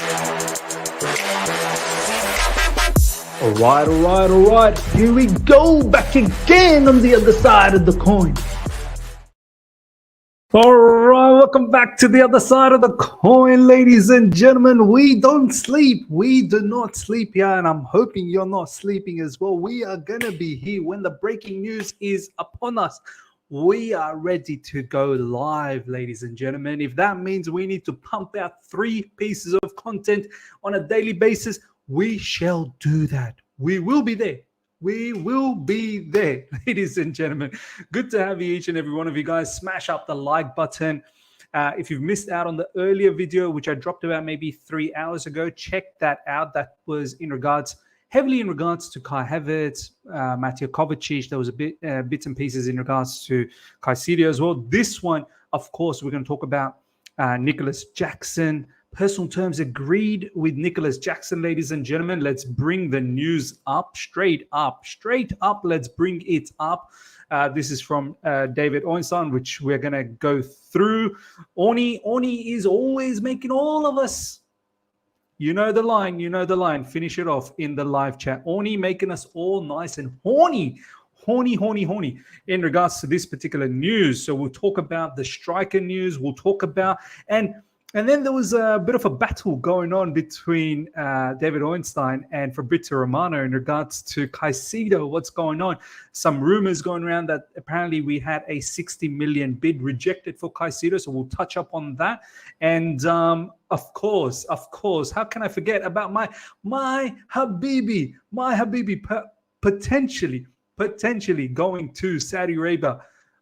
All right. Here we go, back again on the other side of the coin. All right, welcome back to the other side of the coin, ladies and gentlemen. We don't sleep. We do not sleep here, and I'm hoping you're not sleeping as well. We are going to be here when the breaking news is upon us. We are ready to go live, ladies and gentlemen. If that means we need to pump out 3 pieces of content on a daily basis, we shall do that. We will be there. We will be there, ladies and gentlemen. Good to have you, each and every one of you guys. Smash up the like button. If you've missed out on the earlier video, which I dropped about maybe 3 hours ago, check that out. That was heavily in regards to Kai Havertz, Mateo Kovacic. There was a bits and pieces in regards to Caicedo as well. This one, of course, we're going to talk about Nicolas Jackson. Personal terms agreed with Nicolas Jackson, ladies and gentlemen. Let's bring the news up, straight up. Let's bring it up. This is from David Ornstein, which we're going to go through. Oni is always making all of us, you know the line. Finish it off in the live chat. Oni making us all nice and horny in regards to this particular news. So we'll talk about the striker news. We'll talk about, and then there was a bit of a battle going on between David Ornstein and Fabrizio Romano in regards to Caicedo. What's going on? Some rumors going around that apparently we had a 60 million bid rejected for Caicedo. So we'll touch up on that. And of course, how can I forget about my Habibi, potentially going to Saudi Arabia.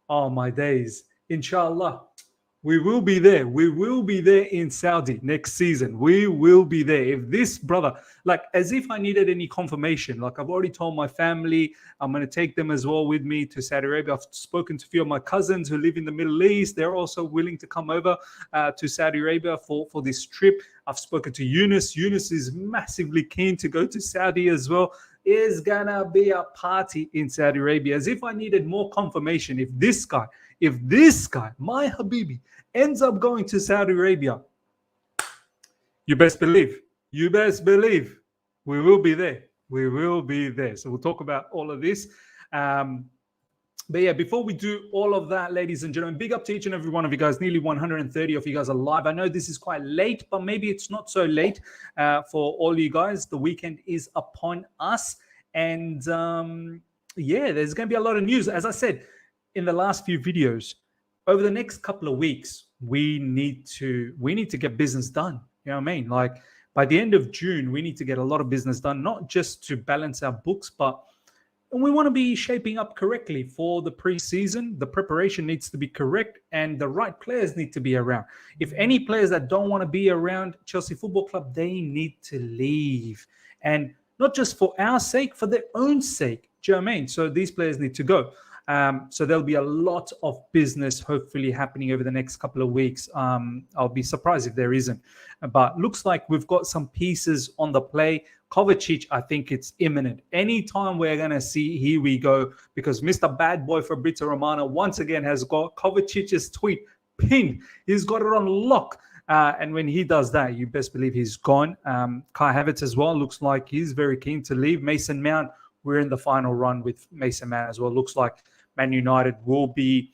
Oh, my days. Inshallah. We will be there. We will be there in Saudi next season. We will be there. If this brother, like as if I needed any confirmation, like I've already told my family, I'm going to take them as well with me to Saudi Arabia. I've spoken to a few of my cousins who live in the Middle East. They're also willing to come over to Saudi Arabia for this trip. I've spoken to Yunus. Yunus is massively keen to go to Saudi as well. Is going to be a party in Saudi Arabia. As if I needed more confirmation. If this guy, my Habibi, ends up going to Saudi Arabia, you best believe, we will be there. So we'll talk about all of this. But yeah, before we do all of that, ladies and gentlemen, big up to each and every one of you guys. Nearly 130 of you guys are live. I know this is quite late, but maybe it's not so late for all you guys. The weekend is upon us. And yeah, there's going to be a lot of news. As I said in the last few videos, over the next couple of weeks, we need to get business done. You know what I mean? Like by the end of June, we need to get a lot of business done, not just to balance our books, but we want to be shaping up correctly for the preseason. The preparation needs to be correct and the right players need to be around. If any players that don't want to be around Chelsea Football Club, they need to leave. And not just for our sake, for their own sake. Do you know what I mean? So these players need to go. So there'll be a lot of business hopefully happening over the next couple of weeks. I'll be surprised if there isn't. But looks like we've got some pieces on the play. Kovacic, I think it's imminent. Anytime we're going to see, here we go, because Mr. Bad Boy Fabrizio Romano once again has got Kovacic's tweet pinned. He's got it on lock. And when he does that, you best believe he's gone. Kai Havertz as well. Looks like he's very keen to leave. Mason Mount, we're in the final run with Mason Mount as well. Looks like Man United will be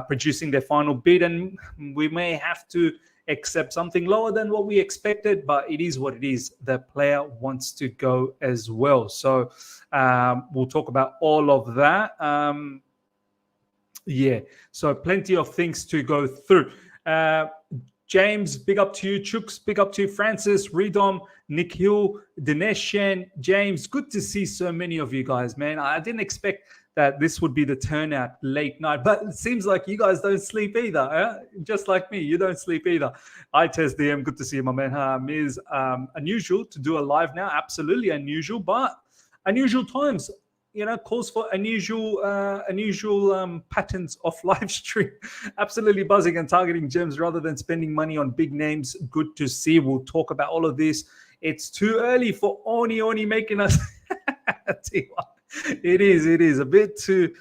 producing their final bid, and we may have to accept something lower than what we expected, but it is what it is. The player wants to go as well. So we'll talk about all of that. Yeah, so plenty of things to go through. James, big up to you. Chooks, big up to you. Francis, Redom, Nikhil, Dinesh, James, good to see so many of you guys, man. I didn't expect that this would be the turnout late night, but it seems like you guys don't sleep either. Eh? Just like me, you don't sleep either. I test DM, good to see you, my man. Is unusual to do a live now, absolutely unusual, but unusual times, you know, calls for unusual patterns of live stream. Absolutely buzzing and targeting gems rather than spending money on big names. Good to see. We'll talk about all of this. It's too early for Oni making us. It is a bit too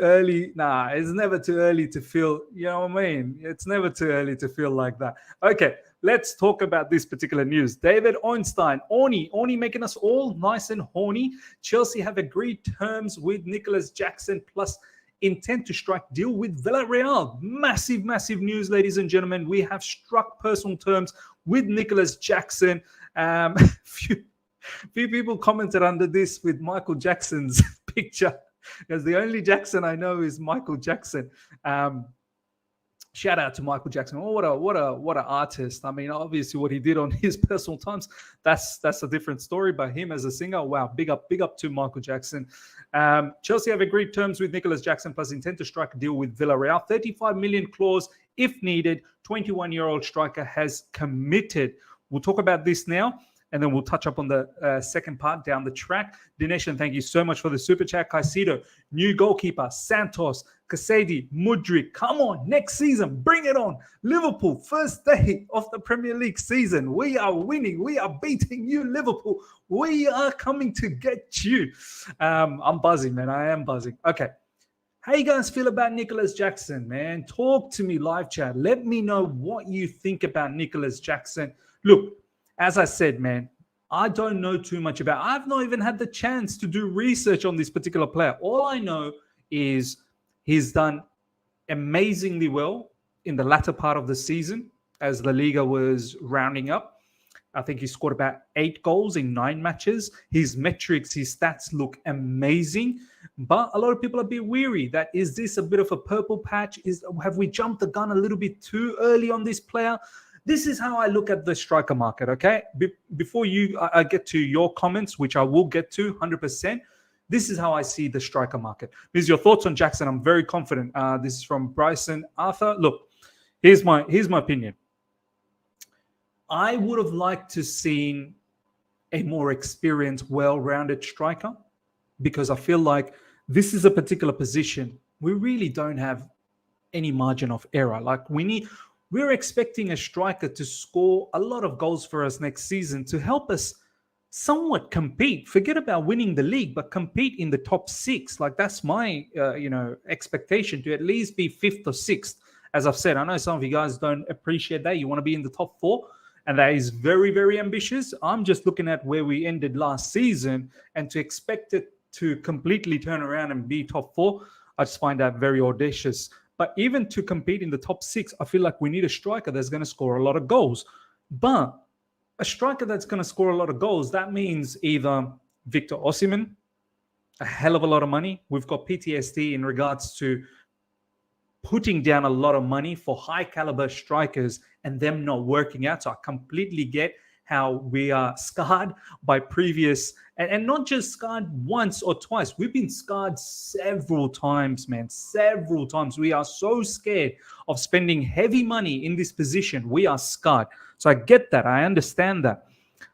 early. Nah, it's never too early to feel, you know what I mean? It's never too early to feel like that. Okay, let's talk about this particular news. David Ornstein, Orny making us all nice and horny. Chelsea have agreed terms with Nicolas Jackson plus intent to strike deal with Villarreal. Massive, massive news, ladies and gentlemen. We have struck personal terms with Nicolas Jackson. Few people commented under this with Michael Jackson's picture, because the only Jackson I know is Michael Jackson. Shout out to Michael Jackson. Oh, what an artist. I mean, obviously what he did on his personal times, that's a different story. But him as a singer, wow, big up to Michael Jackson. Chelsea have agreed terms with Nicolas Jackson plus intent to strike a deal with Villarreal. 35 million clause if needed. 21-year-old striker has committed. We'll talk about this now, and then we'll touch up on the second part down the track. Dinesh, thank you so much for the super chat. Caicedo, new goalkeeper, Santos, Caicedo, Mudryk. Come on, next season, bring it on. Liverpool, first day of the Premier League season. We are winning. We are beating you, Liverpool. We are coming to get you. I'm buzzing, man. I am buzzing. Okay. How you guys feel about Nicolas Jackson, man? Talk to me, live chat. Let me know what you think about Nicolas Jackson. Look, as I said, man, I don't know too much about. I've not even had the chance to do research on this particular player. All I know is he's done amazingly well in the latter part of the season as La Liga was rounding up. I think he scored about 8 goals in 9 matches. His metrics, his stats look amazing. But a lot of people are a bit weary that is this a bit of a purple patch? Have we jumped the gun a little bit too early on this player? This is how I look at the striker market, okay? Before I get to your comments, which I will get to 100%, this is how I see the striker market. These are your thoughts on Jackson. I'm very confident. This is from Bryson Arthur. Look, here's my opinion. I would have liked to seen a more experienced, well-rounded striker, because I feel like this is a particular position we really don't have any margin of error. Like we're expecting a striker to score a lot of goals for us next season to help us somewhat compete. Forget about winning the league, but compete in the top 6. Like that's my expectation, to at least be 5th or 6th. As I've said, I know some of you guys don't appreciate that. You want to be in the top 4, and that is very, very ambitious. I'm just looking at where we ended last season, and to expect it to completely turn around and be top 4, I just find that very audacious. But even to compete in the top 6, I feel like we need a striker that's going to score a lot of goals. But a striker that's going to score a lot of goals, that means either Victor Osimhen, a hell of a lot of money. We've got PTSD in regards to putting down a lot of money for high caliber strikers and them not working out. So I completely get how we are scarred by previous, and not just scarred once or twice. We've been scarred several times, man. Several times. We are so scared of spending heavy money in this position. We are scarred. So I get that. I understand that.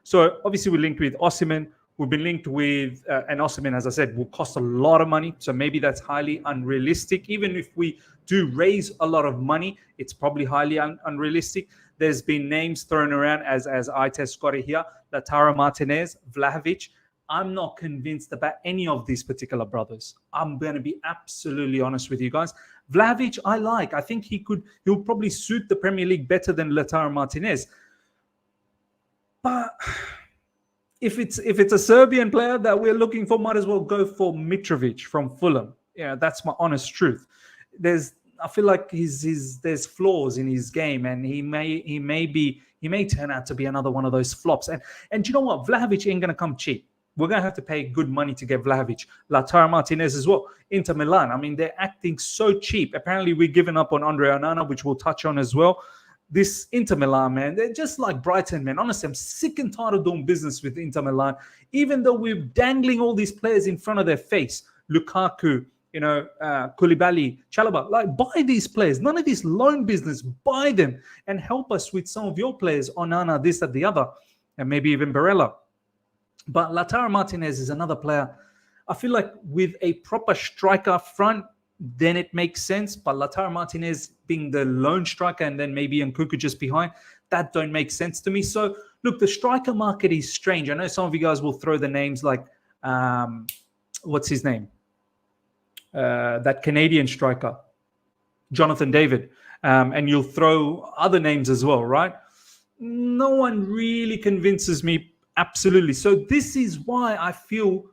So obviously we're linked with Osimhen. We've been linked with, and Osimhen, as I said, will cost a lot of money. So maybe that's highly unrealistic. Even if we do raise a lot of money, it's probably highly unrealistic. There's been names thrown around as I-Test got it here. Lautaro Martinez, Vlahovic. I'm not convinced about any of these particular brothers. I'm going to be absolutely honest with you guys. Vlahovic, I like. I think he'll probably suit the Premier League better than Lautaro Martinez. But if it's a Serbian player that we're looking for, might as well go for Mitrovic from Fulham. Yeah, that's my honest truth. I feel like there's flaws in his game, and he may turn out to be another one of those flops. And you know what? Vlahovic ain't gonna come cheap. We're gonna have to pay good money to get Vlahovic. Lautaro Martinez as well. Inter Milan. I mean, they're acting so cheap. Apparently, we're giving up on Andre Onana, which we'll touch on as well. This Inter Milan, man, they're just like Brighton, man. Honestly, I'm sick and tired of doing business with Inter Milan, even though we're dangling all these players in front of their face. Lukaku, Koulibaly, Chalobah, like buy these players. None of this loan business. Buy them and help us with some of your players. Onana, this, that, the other, and maybe even Barella. But Lautaro Martinez is another player. I feel like with a proper striker up front, then it makes sense. But Lautaro Martinez being the lone striker and then maybe Nkunku just behind, that don't make sense to me. So, look, the striker market is strange. I know some of you guys will throw the names like, what's his name? That Canadian striker, Jonathan David. And you'll throw other names as well, right? no one really convinces me absolutely. So this is why I feel,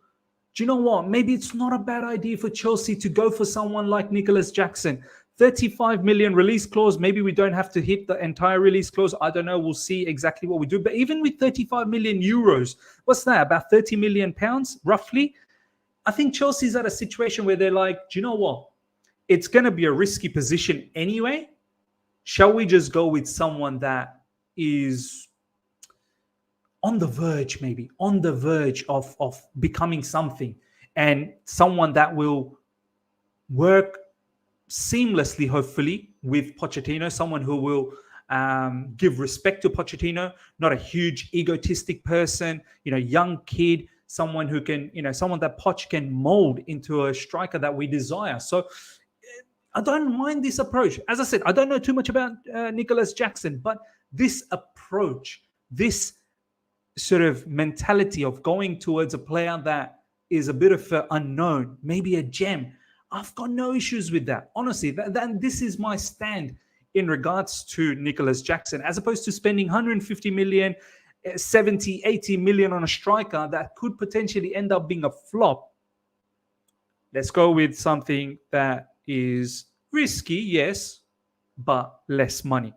do you know what? Maybe it's not a bad idea for Chelsea to go for someone like Nicolas Jackson. 35 million release clause. Maybe we don't have to hit the entire release clause. I don't know. We'll see exactly what we do. But even with 35 million euros, what's that? About 30 million pounds, roughly. I think Chelsea's at a situation where they're like, do you know what? It's going to be a risky position anyway. Shall we just go with someone that is on the verge, maybe on the verge of becoming something, and someone that will work seamlessly, hopefully, with Pochettino, someone who will give respect to Pochettino, not a huge egotistic person, young kid, someone who can, someone that Poch can mold into a striker that we desire. So I don't mind this approach. As I said, I don't know too much about Nicolas Jackson, but this approach, this sort of mentality of going towards a player that is a bit of an unknown, maybe a gem, I've got no issues with that. Honestly, this is my stand in regards to Nicolas Jackson, as opposed to spending 150 million, 70, 80 million on a striker that could potentially end up being a flop. Let's go with something that is risky, yes, but less money.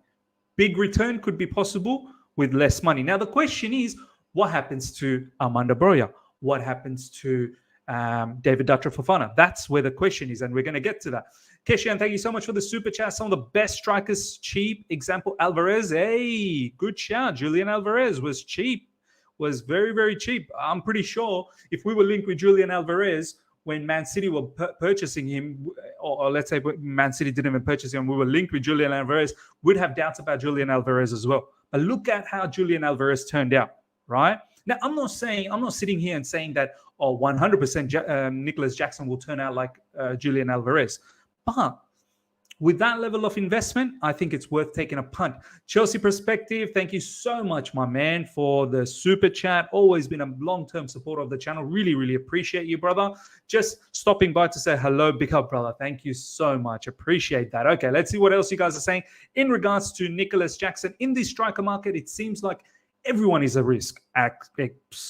Big return could be possible with less money. Now, the question is, what happens to Armando Broja? What happens to David Datra Fofana? That's where the question is, and we're going to get to that. Keshian, thank you so much for the super chat. Some of the best strikers cheap. Example, Alvarez. Hey, good shout. Julian Alvarez was cheap, was very, very cheap. I'm pretty sure if we were linked with Julian Alvarez when Man City were purchasing him, or let's say Man City didn't even purchase him, we were linked with Julian Alvarez, we'd have doubts about Julian Alvarez as well. But look at how Julian Alvarez turned out, right? Now, I'm not sitting here and saying that, 100% Nicolas Jackson will turn out like Julian Alvarez. But with that level of investment, I think it's worth taking a punt. Chelsea Perspective, thank you so much, my man, for the super chat. Always been a long-term supporter of the channel. Really, really appreciate you, brother. Just stopping by to say hello, big up, brother. Thank you so much. Appreciate that. Okay, let's see what else you guys are saying. In regards to Nicolas Jackson, in this striker market, it seems like everyone is a risk.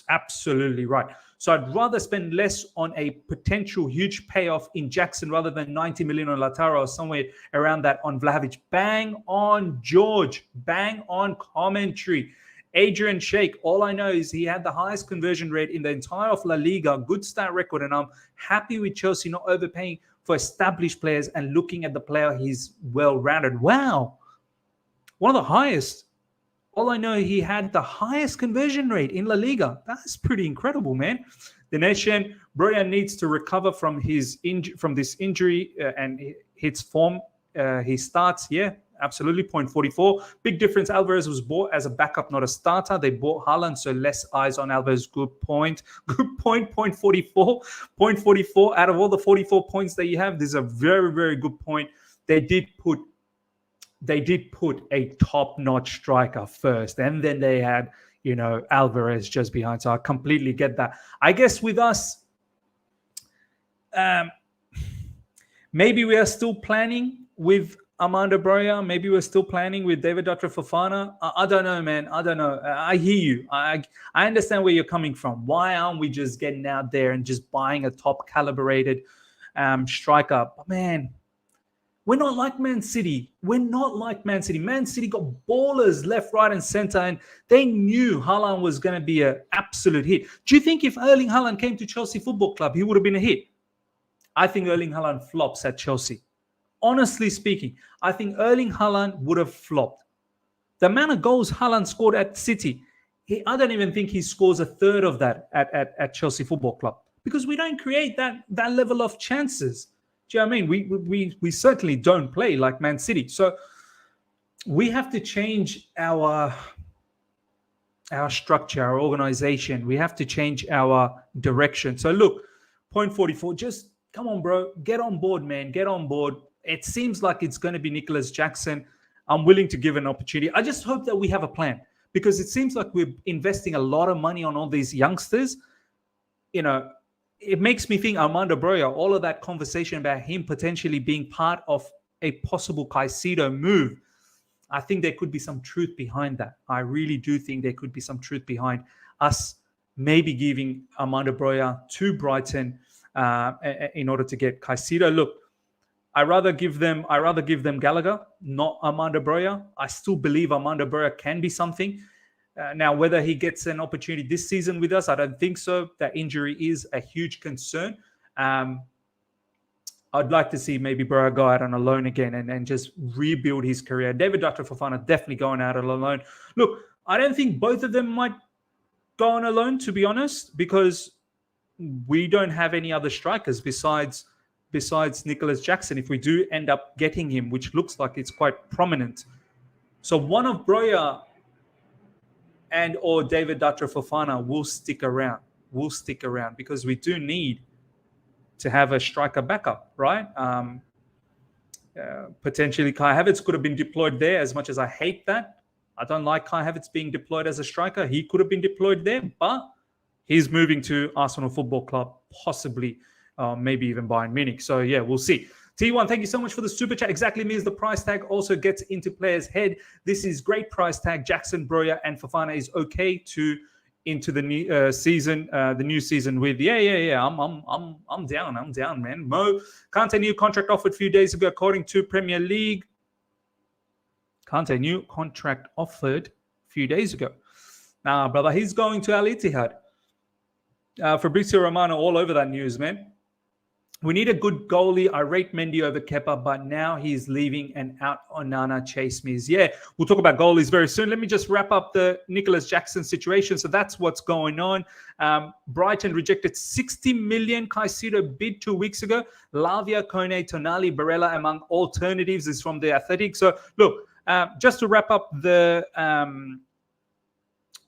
Absolutely right. So I'd rather spend less on a potential huge payoff in Jackson rather than 90 million on Lautaro or somewhere around that on Vlahovic. Bang on George. Bang on commentary. Adrian Sheikh, all I know is he had the highest conversion rate in the entire of La Liga, good stat record, and I'm happy with Chelsea not overpaying for established players and looking at the player, he's well-rounded. Wow. One of the highest. All I know, he had the highest conversion rate in La Liga. That's pretty incredible, man. The Nation, Broja needs to recover from this injury and hits form. He starts, yeah, absolutely, 0.44. Big difference. Alvarez was bought as a backup, not a starter. They bought Haaland, so less eyes on Alvarez. Good point. Good point, 0.44. 0.44 out of all the 44 points that you have, this is a very, very good point. They did put a top-notch striker first, and then they had, Alvarez just behind. So I completely get that. I guess with us, maybe we are still planning with Armando Broja. Maybe we're still planning with David Datra Fofana. I don't know, man. I don't know. I hear you. I understand where you're coming from. Why aren't we just getting out there and just buying a top-calibrated striker? But, man, we're not like Man City. Man City got ballers left, right, and center, and they knew Haaland was going to be an absolute hit. Do you think if Erling Haaland came to Chelsea Football Club, he would have been a hit? I think Erling Haaland flops at Chelsea. Honestly speaking, I think Erling Haaland would have flopped. The amount of goals Haaland scored at City, I don't even think he scores a third of that at Chelsea Football Club, because we don't create that level of chances. Do you know what I mean? We certainly don't play like Man City. So we have to change our structure, our organization. We have to change our direction. So look, 0.44, just come on, bro. Get on board, man. Get on board. It seems like it's going to be Nicolas Jackson. I'm willing to give an opportunity. I just hope that we have a plan, because it seems like we're investing a lot of money on all these youngsters. It makes me think Armando Broja, all of that conversation about him potentially being part of a possible Caicedo move. I think there could be some truth behind that. I really do think there could be some truth behind us maybe giving Armando Broja to Brighton in order to get Caicedo. Look, I rather give them Gallagher, not Armando Broja. I still believe Armando Broja can be something. Now, whether he gets an opportunity this season with us, I don't think so. That injury is a huge concern. I'd like to see maybe Broja go out on a loan again and just rebuild his career. David Dr. Fofana definitely going out on a loan. Look, I don't think both of them might go on a loan, to be honest, because we don't have any other strikers besides Nicolas Jackson if we do end up getting him, which looks like it's quite prominent. So one of Broja and or David Datra Fofana will stick around. Because we do need to have a striker backup, right? Potentially Kai Havertz could have been deployed there. As much as I hate that, I don't like Kai Havertz being deployed as a striker. He could have been deployed there, but he's moving to Arsenal Football Club, possibly maybe even Bayern Munich. So yeah, we'll see. T1, thank you so much for the super chat. Exactly means the price tag also gets into players' head. This is great price tag. Jackson, Broja, and Fofana is okay to into the new season, the new season with. Yeah. I'm down, man. Mo, Kante new contract offered a few days ago, according to Premier League. Kante new contract offered a few days ago. Nah, brother, he's going to Al Ittihad. Fabrizio Romano all over that news, man. We need a good goalie. I rate Mendy over Kepa, but now he's leaving and out Onana chase me. Yeah, we'll talk about goalies very soon. Let me just wrap up the Nicolas Jackson situation. So that's what's going on. Brighton rejected 60 million Caicedo bid 2 weeks ago. Lavia, Kone, Tonali, Barella among alternatives is from the Athletic. So look, just to wrap up the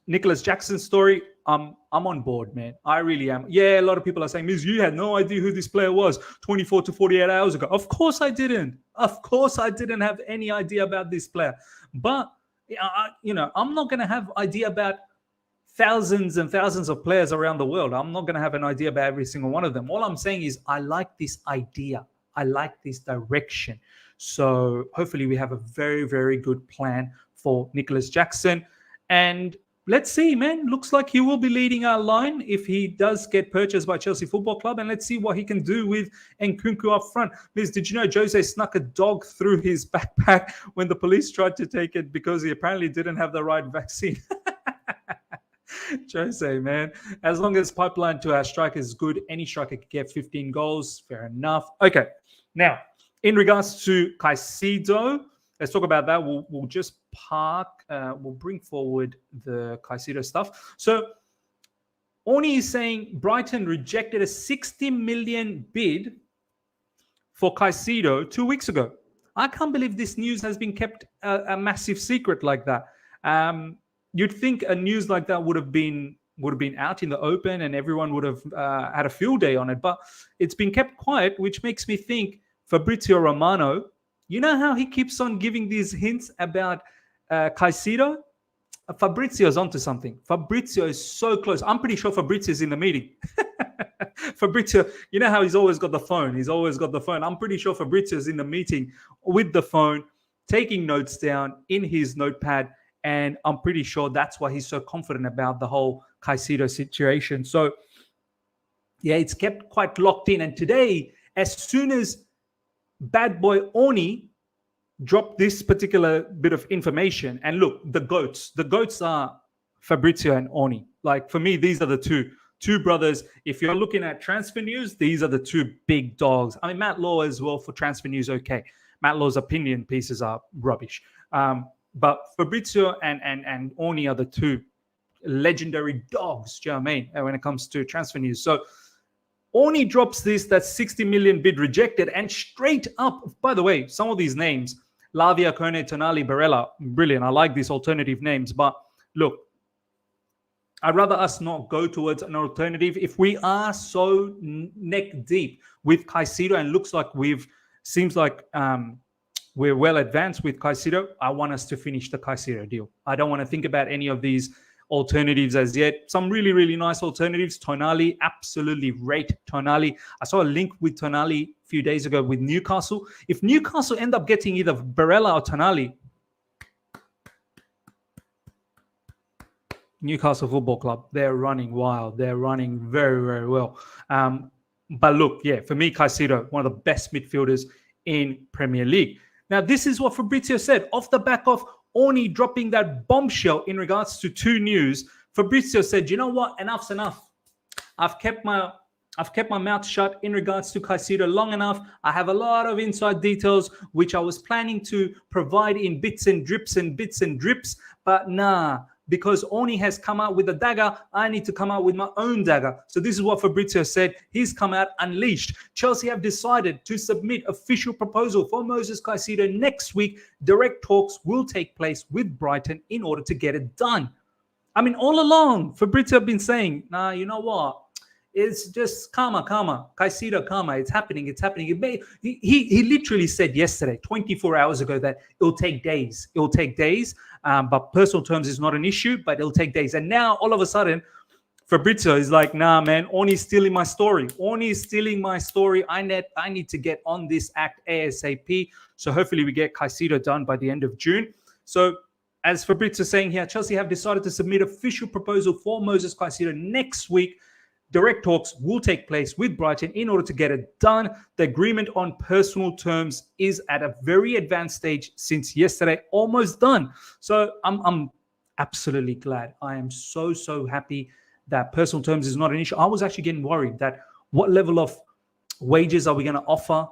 Nicolas Jackson story, I'm on board, man. I really am. Yeah, a lot of people are saying, Miz, you had no idea who this player was 24 to 48 hours ago. Of course I didn't. Of course I didn't have any idea about this player. But, I'm not going to have idea about thousands and thousands of players around the world. I'm not going to have an idea about every single one of them. All I'm saying is I like this idea. I like this direction. So hopefully we have a very, very good plan for Nicolas Jackson. And let's see, man. Looks like he will be leading our line if he does get purchased by Chelsea Football Club. And let's see what he can do with Nkunku up front. Liz, did you know Jose snuck a dog through his backpack when the police tried to take it because he apparently didn't have the right vaccine? Jose, man. As long as pipeline to our striker is good, any striker can get 15 goals. Fair enough. Okay. Now, in regards to Caicedo, let's talk about that. We'll just park. We'll bring forward the Caicedo stuff. So, Orny is saying Brighton rejected a 60 million bid for Caicedo 2 weeks ago. I can't believe this news has been kept a massive secret like that. You'd think a news like that would have been out in the open and everyone would have had a field day on it. But it's been kept quiet, which makes me think Fabrizio Romano. You know how he keeps on giving these hints about Caicedo? Fabrizio's onto something. Fabrizio is so close. I'm pretty sure Fabrizio is in the meeting. Fabrizio, you know how he's always got the phone. I'm pretty sure Fabrizio is in the meeting with the phone, taking notes down in his notepad. And I'm pretty sure that's why he's so confident about the whole Caicedo situation. So, yeah, it's kept quite locked in. And today, as soon as bad boy Orny dropped this particular bit of information, and look, the goats are Fabrizio and Orny. Like, for me, these are the two brothers. If you're looking at transfer news, these are the two big dogs. I mean, Matt Law as well for transfer news, okay. Matt Law's opinion pieces are rubbish. But Fabrizio and Orny are the two legendary dogs, do you know what I mean, when it comes to transfer news. So Orny drops that 60 million bid rejected, and straight up, by the way, some of these names, Lavia, Kone, Tonali, Barella, brilliant. I like these alternative names. But look, I'd rather us not go towards an alternative. If we are so neck deep with Caicedo and seems like we're well advanced with Caicedo, I want us to finish the Caicedo deal. I don't want to think about any of these alternatives as yet. Some really, really nice alternatives. Tonali, absolutely rate Tonali. I saw a link with Tonali a few days ago with Newcastle. If Newcastle end up getting either Barella or Tonali, Newcastle Football Club, they're running wild. They're running very, very well. But look, yeah, for me, Caicedo, one of the best midfielders in Premier League. Now, this is what Fabrizio said off the back of Oni dropping that bombshell in regards to two news. Fabrizio said, you know what? Enough's enough. I've kept my mouth shut in regards to Caicedo long enough. I have a lot of inside details, which I was planning to provide in bits and drips, but nah, because Oni has come out with a dagger, I need to come out with my own dagger. So this is what Fabrizio said. He's come out unleashed. Chelsea have decided to submit official proposal for Moisés Caicedo next week. Direct talks will take place with Brighton in order to get it done. I mean, all along, Fabrizio have been saying, nah, you know what? It's just karma, Caicedo karma. It's happening. He literally said yesterday, 24 hours ago, that it'll take days. But personal terms is not an issue, but it'll take days. And now, all of a sudden, Fabrizio is like, nah, man, Oni's stealing my story. I need to get on this act ASAP. So hopefully we get Caicedo done by the end of June. So as Fabrizio is saying here, Chelsea have decided to submit official proposal for Moisés Caicedo next week. Direct talks will take place with Brighton in order to get it done. The agreement on personal terms is at a very advanced stage since yesterday, almost done. So I'm absolutely glad. I am so happy that personal terms is not an issue. I was actually getting worried that what level of wages are we going to offer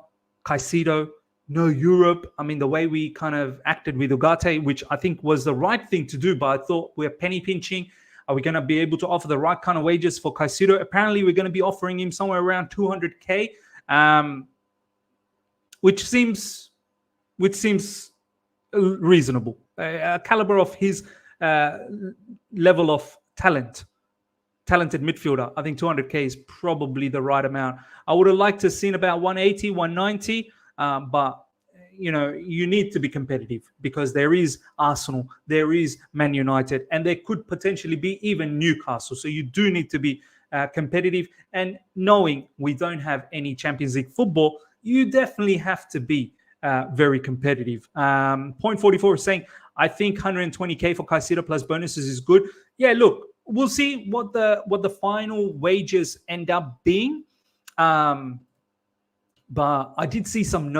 Caicedo? No Europe. I mean, the way we kind of acted with Ugarte, which I think was the right thing to do, but I thought we're penny pinching. Are we going to be able to offer the right kind of wages for Caicedo? Apparently, we're going to be offering him somewhere around 200K, which seems reasonable. A caliber of his level of talented midfielder. I think 200K is probably the right amount. I would have liked to have seen about 180, 190, but you need to be competitive because there is Arsenal, there is Man United, and there could potentially be even Newcastle. So you do need to be competitive. And knowing we don't have any Champions League football, you definitely have to be very competitive. Point 44 is saying, I think 120K for Caicedo plus bonuses is good. Yeah, look, we'll see what the final wages end up being. But I did see some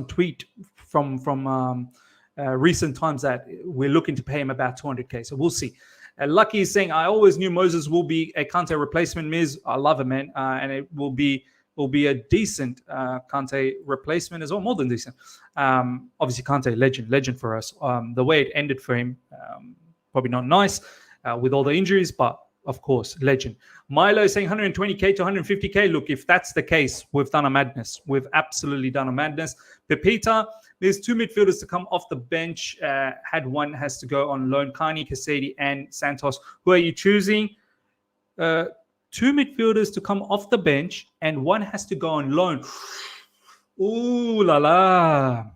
tweet from recent times that we're looking to pay him about 200K. So we'll see. Lucky is saying, I always knew Moises will be a Kante replacement, Miz. I love it, man. And it will be a decent Kante replacement as well, more than decent. Obviously, Kante, legend for us. The way it ended for him, probably not nice with all the injuries, but of course, legend. Milo is saying 120K to 150K. Look, if that's the case, we've done a madness. We've absolutely done a madness. Pepita, there's two midfielders to come off the bench. Had one has to go on loan. Kone, Caicedo, and Santos. Who are you choosing? Two midfielders to come off the bench, and one has to go on loan. Ooh la la.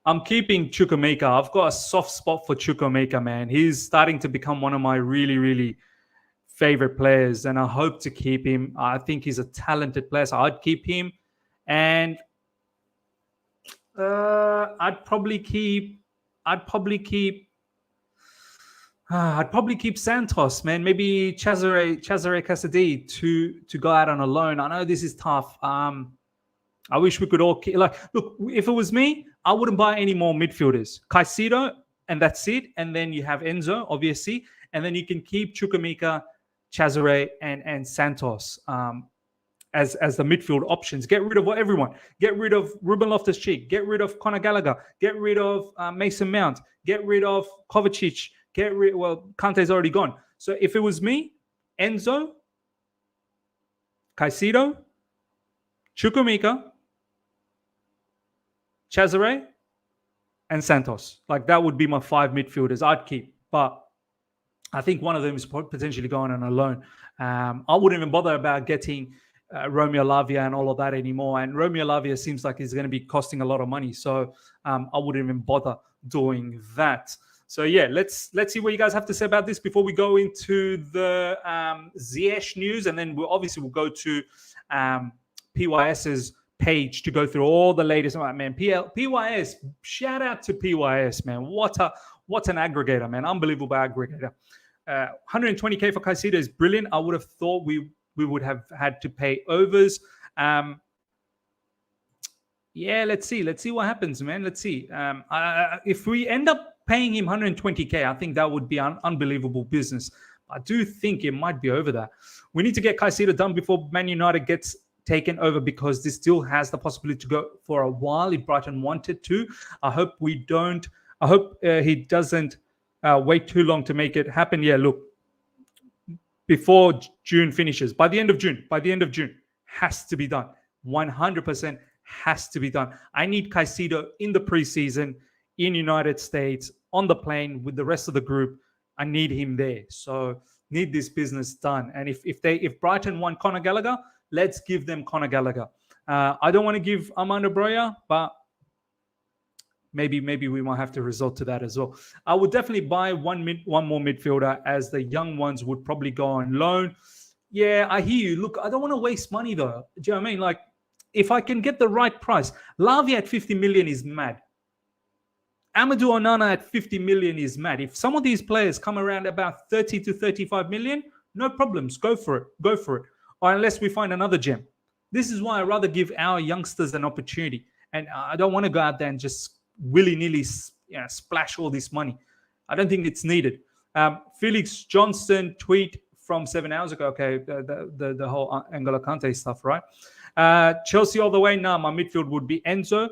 I'm keeping Chukwuemeka. I've got a soft spot for Chukwuemeka, man. He's starting to become one of my really, really favorite players, and I hope to keep him. I think he's a talented player, so I'd keep him. And I'd probably keep Santos, man. Maybe Cesare Casadei to go out on a loan. I know this is tough. I wish we could all keep, look, if it was me, I wouldn't buy any more midfielders. Caicedo, and that's it. And then you have Enzo, obviously. And then you can keep Chukwuemeka, Cesare, and Santos as the midfield options. Get rid of everyone. Get rid of Ruben Loftus-Cheek. Get rid of Conor Gallagher. Get rid of Mason Mount. Get rid of Kovacic. Kante's already gone. So if it was me, Enzo, Caicedo, Chukwuemeka, Cesare, and Santos. Like, that would be my five midfielders I'd keep. But I think one of them is potentially going on a loan. I wouldn't even bother about getting Romeo Lavia and all of that anymore. And Romeo Lavia seems like he's going to be costing a lot of money. So I wouldn't even bother doing that. So yeah, let's see what you guys have to say about this before we go into the Ziyech news. And then we'll go to PYS's page to go through all the latest. Man, PYS, shout out to PYS, man. What What's an aggregator, man? Unbelievable aggregator. 120k for Caicedo is brilliant. I would have thought we would have had to pay overs. Yeah, let's see what happens, man. Let's see. If we end up paying him 120k, I think that would be an unbelievable business. I do think it might be over that. We need to get Caicedo done before Man United gets taken over, because this still has the possibility to go for a while if Brighton wanted to. I hope we don't. I hope he doesn't wait too long to make it happen. Yeah, look, before June finishes, by the end of June, has to be done. 100% has to be done. I need Caicedo in the preseason in United States on the plane with the rest of the group. I need him there. So need this business done. And if Brighton want Conor Gallagher, let's give them Conor Gallagher. I don't want to give Armando Broja, but maybe we might have to resort to that as well. I would definitely buy one more midfielder, as the young ones would probably go on loan. Yeah, I hear you. Look, I don't want to waste money though. Do you know what I mean? Like, if I can get the right price, Lavia at 50 million is mad. Amadou Onana at 50 million is mad. If some of these players come around about 30 to 35 million, no problems. Go for it. Or unless we find another gem. This is why I rather give our youngsters an opportunity. And I don't want to go out there and just willy-nilly splash all this money. I don't think it's needed. Felix Johnston tweet from 7 hours ago. Okay, the whole N'Golo Kante stuff, right? Chelsea all the way. Now my midfield would be Enzo,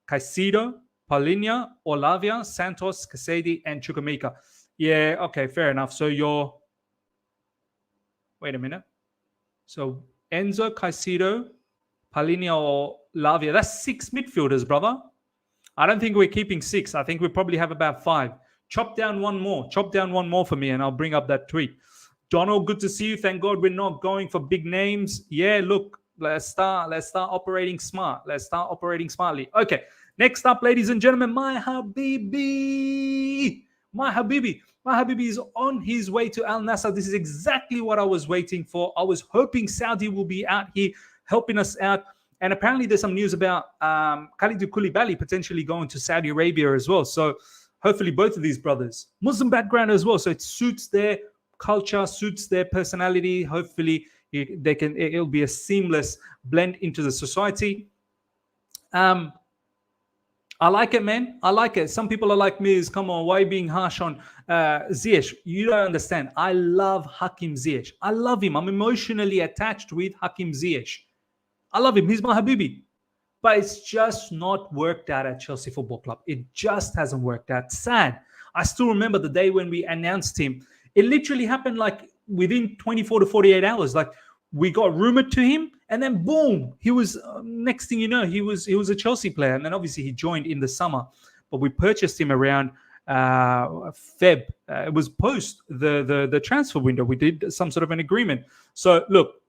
Caicedo, Paulinho, Lavia, Santos, Caicedo, and Chukwuemeka. Yeah, okay, fair enough. So wait a minute. So Enzo, Caicedo, Paulinho, or Lavia. That's 6 midfielders, brother. I don't think we're keeping 6. I think we probably have about 5. Chop down one more for me, and I'll bring up that tweet. Donald, good to see you. Thank God we're not going for big names. Yeah, look, let's start operating smart. Let's start operating smartly. Okay, next up, ladies and gentlemen, my Habibi is on his way to Al-Nassr. This is exactly what I was waiting for. I was hoping Saudi will be out here helping us out. And apparently there's some news about Khalidou Koulibaly potentially going to Saudi Arabia as well. So hopefully both of these brothers, Muslim background as well. So it suits their culture, suits their personality. Hopefully it'll be a seamless blend into the society. I like it, man. I like it. Some people are like me, come on, why are you being harsh on Ziyech? You don't understand. I love Hakim Ziyech. I love him. I'm emotionally attached with Hakim Ziyech. I love him. He's my Habibi. But it's just not worked out at Chelsea Football Club. It just hasn't worked out. Sad. I still remember the day when we announced him. It literally happened like within 24 to 48 hours. Like, we got rumored to him, and then boom, he was next thing you know, he was a Chelsea player. And then obviously he joined in the summer, but we purchased him around Feb. It was post the transfer window. We did some sort of an agreement. So look,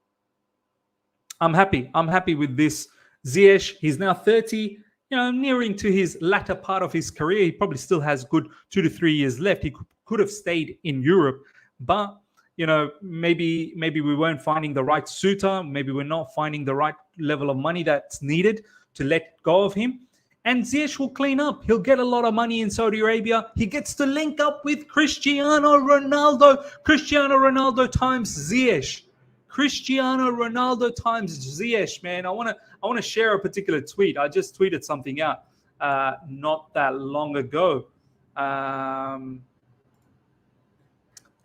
I'm happy with this Ziyech. He's now 30, nearing to his latter part of his career. He probably still has good 2 to 3 years left. He could have stayed in Europe, but maybe we weren't finding the right suitor. Maybe we're not finding the right level of money that's needed to let go of him. And Ziyech will clean up. He'll get a lot of money in Saudi Arabia. He gets to link up with Cristiano Ronaldo. Cristiano Ronaldo times Ziyech. Cristiano Ronaldo times Ziyech, man. I want to share a particular tweet. I just tweeted something out not that long ago.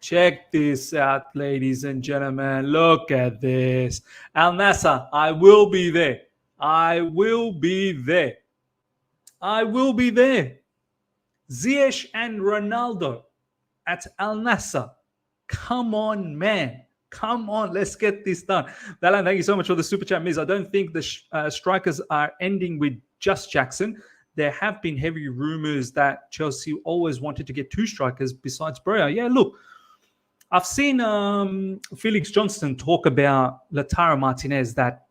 Check this out, ladies and gentlemen. Look at this. Al-Nassr, I will be there. I will be there. Ziyech and Ronaldo at Al-Nassr. Come on, man. Come on, let's get this done. Dalan, thank you so much for the super chat, Miz. I don't think the strikers are ending with just Jackson. There have been heavy rumors that Chelsea always wanted to get 2 strikers besides Barella. Yeah, look, I've seen Felix Johnston talk about Lautaro Martinez, that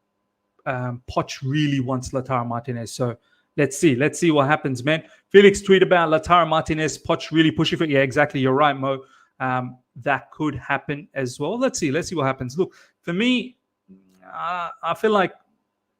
Poch really wants Lautaro Martinez. So let's see what happens, man. Felix tweet about Lautaro Martinez, Poch really pushing for it. Yeah, exactly. You're right, Mo. That could happen as well. Let's see what happens. Look, for me, I feel like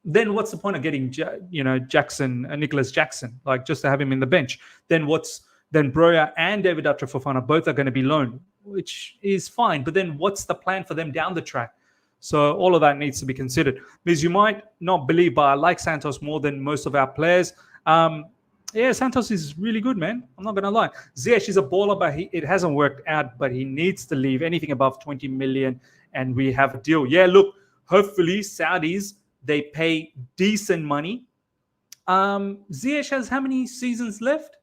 then what's the point of getting Jackson, Nicolas Jackson, like just to have him in the bench? Then what's then Broja and David Atra Fofana both are going to be loaned, which is fine. But then what's the plan for them down the track? So all of that needs to be considered. Because you might not believe, but I like Santos more than most of our players. Yeah, Santos is really good, man. I'm not going to lie. Ziyech is a baller, but it hasn't worked out. But he needs to leave. Anything above 20 million, and we have a deal. Yeah, look, hopefully Saudis, they pay decent money. Ziyech has how many seasons left?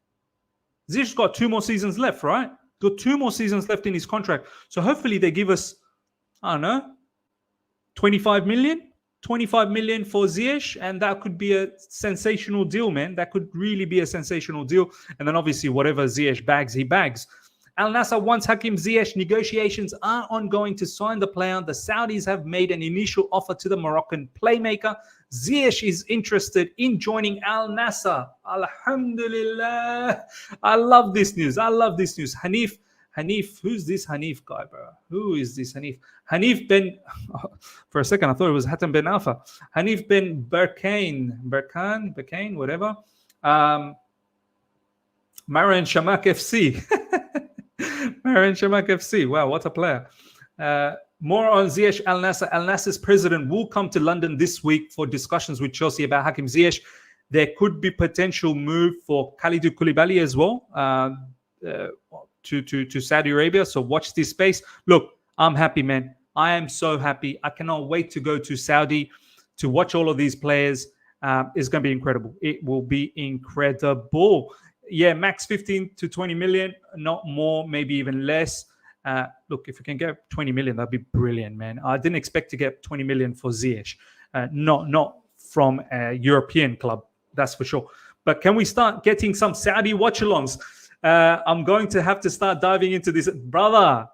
Ziyech's got 2 more seasons left, right? Got 2 more seasons left in his contract. So hopefully they give us, I don't know, 25 million? 25 million for Ziyech, and that could be a sensational deal, man. That could really be a sensational deal. And then obviously whatever Ziyech bags, he bags. Al-Nassr wants Hakim Ziyech. Negotiations are ongoing to sign the player. The Saudis have made an initial offer to the Moroccan playmaker. Ziyech is interested in joining Al-Nassr. Alhamdulillah. I love this news. I love this news. Hanif, who's this Hanif guy, bro? Who is this Hanif? Hanif bin, for a second, I thought it was Hatem bin Alpha. Hanif bin Berkane, whatever. Maran Shamak FC. Maran Shamak FC. Wow, what a player. More on Ziyech Al-Nassr. Al-Nassr's president will come to London this week for discussions with Chelsea about Hakim Ziyech. There could be potential move for Kalidou Koulibaly as well. To Saudi Arabia, so watch this space. Look, I'm happy, man. I am so happy. I cannot wait to go to Saudi to watch all of these players. It's going to be incredible. It will be incredible. Yeah, max 15 to 20 million, not more, maybe even less. Look, if you can get 20 million, that'd be brilliant, man. I didn't expect to get 20 million for Ziyech. Not from a European club, that's for sure. But can we start getting some Saudi watch-alongs? I'm going to have to start diving into this. Brother,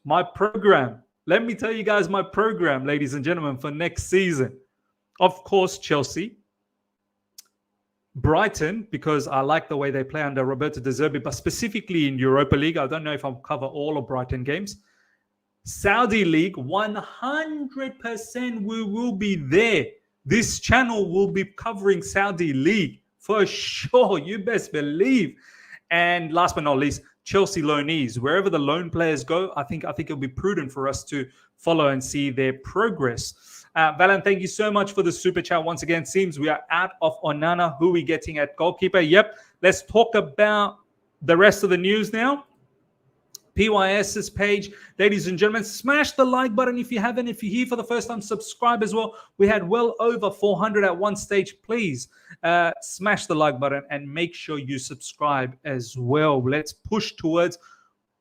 my program. Let me tell you guys my program, ladies and gentlemen, for next season. Of course, Chelsea. Brighton, because I like the way they play under Roberto De Zerbi, but specifically in Europa League. I don't know if I'll cover all of Brighton games. Saudi League, 100% we will be there. This channel will be covering Saudi League for sure. You best believe. And last but not least, Chelsea loanees. Wherever the loan players go, I think it'll be prudent for us to follow and see their progress. Valan, thank you so much for the super chat once again. Seems we are out of Onana. Who are we getting at goalkeeper? Yep. Let's talk about the rest of the news now. PYS's page. Ladies and gentlemen, smash the like button if you haven't. If you're here for the first time, subscribe as well. We had well over 400 at one stage. Please smash the like button and make sure you subscribe as well. Let's push towards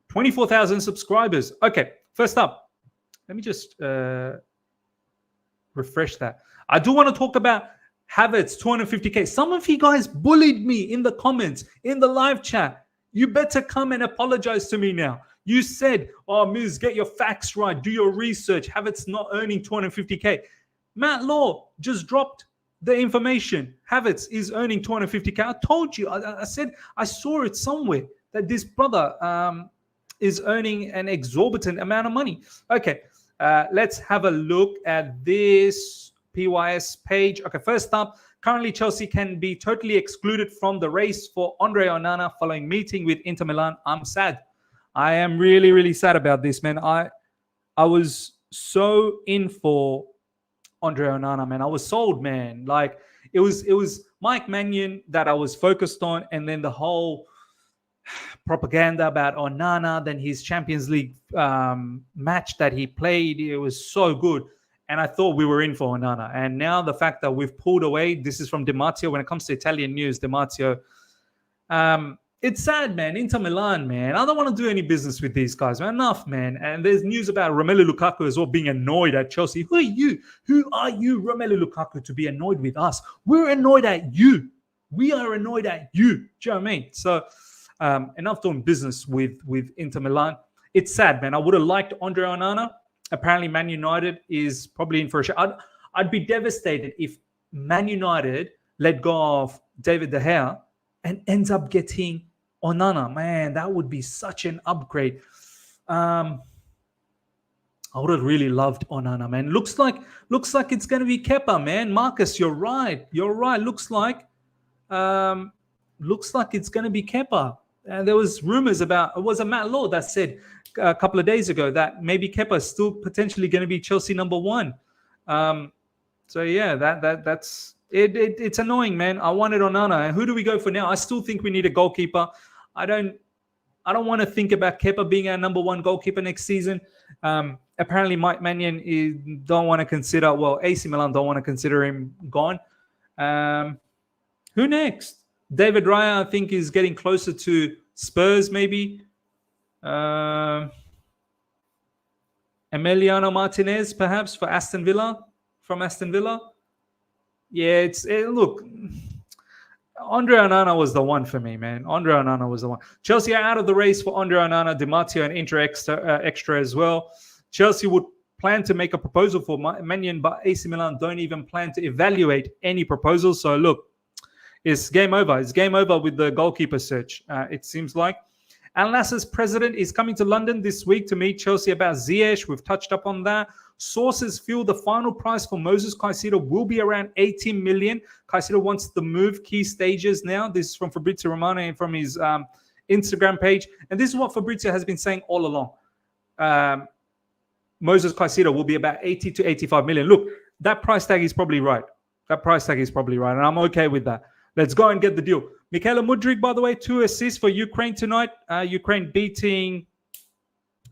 24,000 subscribers. Okay, first up, let me just refresh that. I do want to talk about Havertz, 250K. Some of you guys bullied me in the comments, in the live chat. You better come and apologize to me now. You said, oh, Miz, get your facts right. Do your research. Havertz not earning 250K. Matt Law just dropped the information. Havertz is earning 250K. I told you. I said, I saw it somewhere that this brother is earning an exorbitant amount of money. Okay, let's have a look at this PYS page. Okay, first up, currently, Chelsea can be totally excluded from the race for Andre Onana following meeting with Inter Milan. I'm sad. I am really, really sad about this, man. I was so in for Andre Onana, man. I was sold, man. Like it was Mike Mannion that I was focused on, and then the whole propaganda about Onana, then his Champions League match that he played. It was so good. And I thought we were in for Onana. And now the fact that we've pulled away, this is from Di Marzio. When it comes to Italian news, Di Marzio, it's sad, man. Inter Milan, man. I don't want to do any business with these guys, man. Enough, man. And there's news about Romelu Lukaku as well being annoyed at Chelsea. Who are you? Who are you, Romelu Lukaku, to be annoyed with us? We're annoyed at you. We are annoyed at you. Do you know what I mean? So enough doing business with Inter Milan. It's sad, man. I would have liked Andre Onana. Apparently, Man United is probably in for a shot. I'd be devastated if Man United let go of David De Gea and ends up getting Onana. Man, that would be such an upgrade. I would have really loved Onana, man. Looks like it's going to be Kepa, man. Marcus, you're right. Looks like it's going to be Kepa. there was rumors about, it was a Matt Law that said a couple of days ago that maybe Kepa is still potentially going to be Chelsea number one. So yeah, that's it. It's annoying, man. I wanted Onana, and who do we go for now? I still think we need a goalkeeper. I don't want to think about Kepa being our number one goalkeeper next season. Apparently, Mike Maignan don't want to consider. Well, AC Milan don't want to consider him gone. Who next? David Raya, I think, is getting closer to Spurs, maybe. Emiliano Martinez, perhaps, for Aston Villa. From Aston Villa. Yeah, look, Andre Onana was the one for me, man. Andre Onana was the one. Chelsea are out of the race for Andre Onana, Di Matteo, and Inter extra as well. Chelsea would plan to make a proposal for Maignan, but AC Milan don't even plan to evaluate any proposals. So look, it's game over. It's game over with the goalkeeper search, it seems like. Al-Nassr's president is coming to London this week to meet Chelsea about Ziyech. We've touched up on that. Sources feel the final price for Moisés Caicedo will be around 18 million. Caicedo wants to move key stages now. This is from Fabrizio Romano and from his Instagram page. And this is what Fabrizio has been saying all along. Moisés Caicedo will be about 80 to 85 million. Look, that price tag is probably right. And I'm okay with that. Let's go and get the deal. Mikhailo Mudryk, by the way, 2 assists for Ukraine tonight. Ukraine beating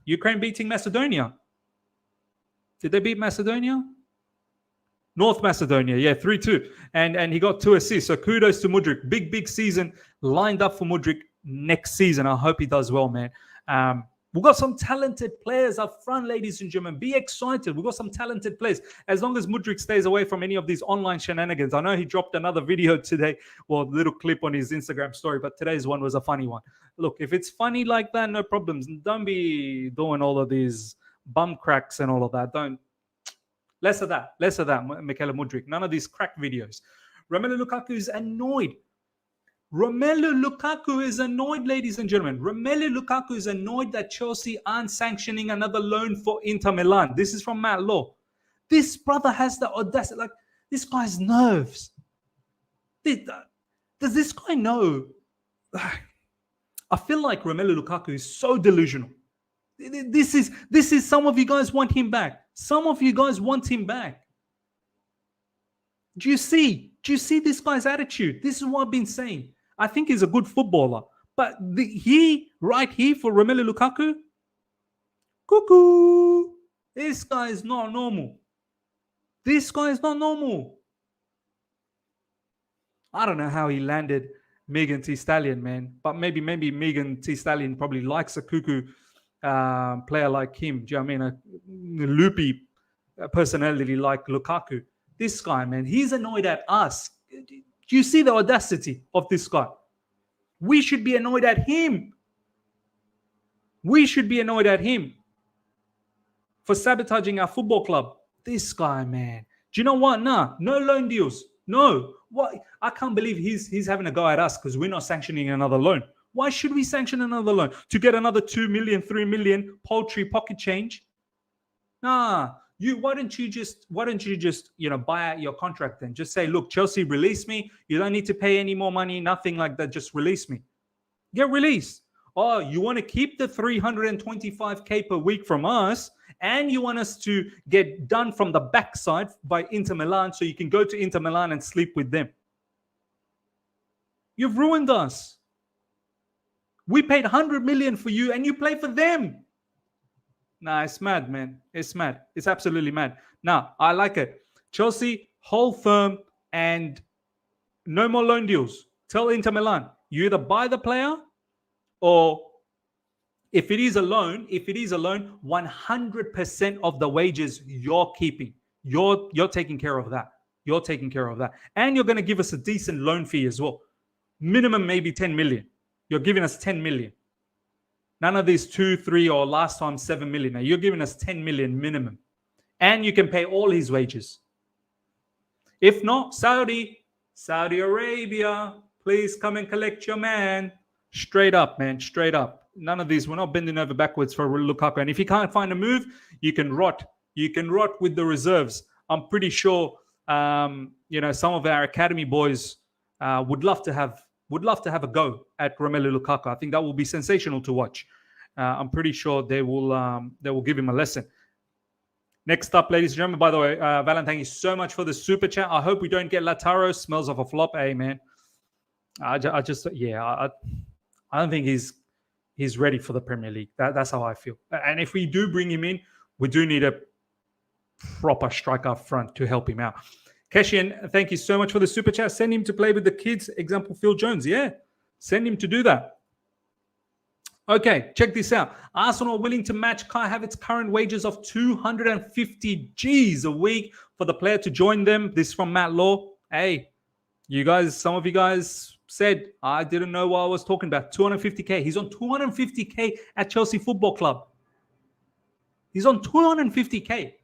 Macedonia. Did they beat Macedonia? North Macedonia, yeah, 3-2. And he got 2 assists. So kudos to Mudryk. Big season lined up for Mudryk next season. I hope he does well, man. We've got some talented players up front, ladies and gentlemen. Be excited. We've got some talented players. As long as Mudryk stays away from any of these online shenanigans. I know he dropped another video today, well, a little clip on his Instagram story, but today's one was a funny one. Look, if it's funny like that, no problems. Don't be doing all of these bum cracks and all of that. Less of that, Mikhailo Mudryk. None of these crack videos. Romelu Lukaku is annoyed. Ladies and gentlemen. Romelu Lukaku is annoyed that Chelsea aren't sanctioning another loan for Inter Milan. This is from Matt Law. This brother has the audacity. Like, this guy's nerves. Does this guy know? I feel like Romelu Lukaku is so delusional. This is some of you guys want him back. Some of you guys want him back. Do you see this guy's attitude? This is what I've been saying. I think he's a good footballer. But right here for Romelu Lukaku, cuckoo. This guy is not normal. I don't know how he landed Megan Thee Stallion, man. But maybe Megan Thee Stallion probably likes a cuckoo player like him. Do you know what I mean? A loopy personality like Lukaku. This guy, man, he's annoyed at us. Do you see the audacity of this guy? We should be annoyed at him. For sabotaging our football club. This guy, man. Do you know what? No loan deals. No. What? I can't believe he's having a go at us because we're not sanctioning another loan. Why should we sanction another loan? To get another 2 million, 3 million paltry pocket change? Nah. Why don't you just buy out your contract then? Just say, look, Chelsea, release me. You don't need to pay any more money, nothing like that. Just release me. Get released. Oh, you want to keep the 325k per week from us, and you want us to get done from the backside by Inter Milan so you can go to Inter Milan and sleep with them. You've ruined us. We paid 100 million for you and you play for them. Nah, it's mad, man. It's mad. It's absolutely mad. Now, I like it. Chelsea, hold firm and no more loan deals. Tell Inter Milan, you either buy the player or if it is a loan, 100% of the wages you're keeping. You're taking care of that. And you're going to give us a decent loan fee as well. Minimum maybe 10 million. You're giving us 10 million. None of these 2, 3, or last time 7 million. Now you're giving us 10 million minimum. And you can pay all his wages. If not, Saudi Arabia, please come and collect your man. Straight up, man, straight up. None of these. We're not bending over backwards for Lukaku. And if you can't find a move, you can rot. You can rot with the reserves. I'm pretty sure, some of our academy boys would love to have would love to have a go at Romelu Lukaku. I think that will be sensational to watch. I'm pretty sure they will give him a lesson. Next up, ladies and gentlemen, by the way, Valentine, thank you so much for the super chat. I hope we don't get Lautaro. Smells of a flop. Hey, man. I don't think he's ready for the Premier League. That's how I feel. And if we do bring him in, we do need a proper striker up front to help him out. Keshian, thank you so much for the super chat. Send him to play with the kids. Example, Phil Jones. Yeah, send him to do that. Okay, check this out. Arsenal are willing to match Kai Havertz's current wages of 250 G's a week for the player to join them. This is from Matt Law. Hey, you guys, some of you guys said, I didn't know what I was talking about. 250K. He's on 250K at Chelsea Football Club. He's on 250K.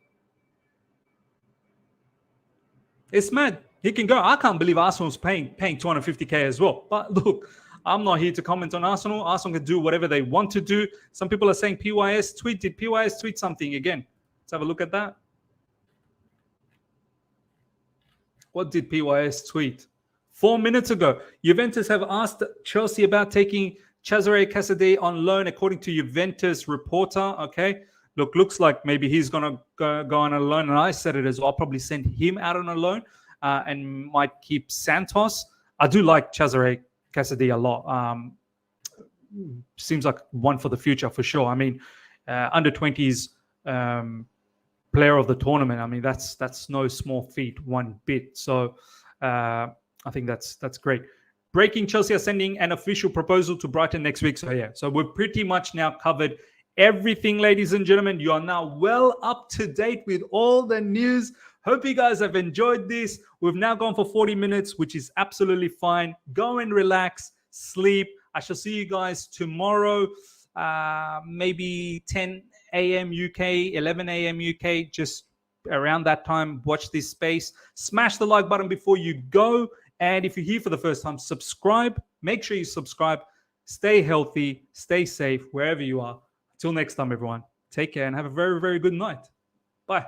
It's mad. He can go. I can't believe Arsenal's paying 250K as well. But look, I'm not here to comment on Arsenal. Arsenal can do whatever they want to do. Some people are saying PYS tweet. Did PYS tweet something again? Let's have a look at that. What did PYS tweet? 4 minutes ago, Juventus have asked Chelsea about taking Cesare Caicedo on loan, according to Juventus reporter. Okay, looks like maybe he's gonna go on a loan, and I said it as well. I'll probably send him out on a loan and might keep Santos. I do like Cesare Caicedo a lot. Seems like one for the future for sure. I mean, under 20s player of the tournament. I mean, that's no small feat one bit. So I think that's great. Breaking: Chelsea are sending an official proposal to Brighton next week. So yeah, so we're pretty much now covered everything, ladies and gentlemen. You are now well up to date with all the news. Hope you guys have enjoyed this. We've now gone for 40 minutes, which is absolutely fine. Go and relax, sleep. I shall see you guys tomorrow, maybe 10 a.m. UK, 11 a.m. UK, just around that time. Watch this space. Smash the like button before you go. And if you're here for the first time, subscribe. Make sure you subscribe. Stay healthy. Stay safe wherever you are. Until next time, everyone. Take care and have a very, very good night. Bye.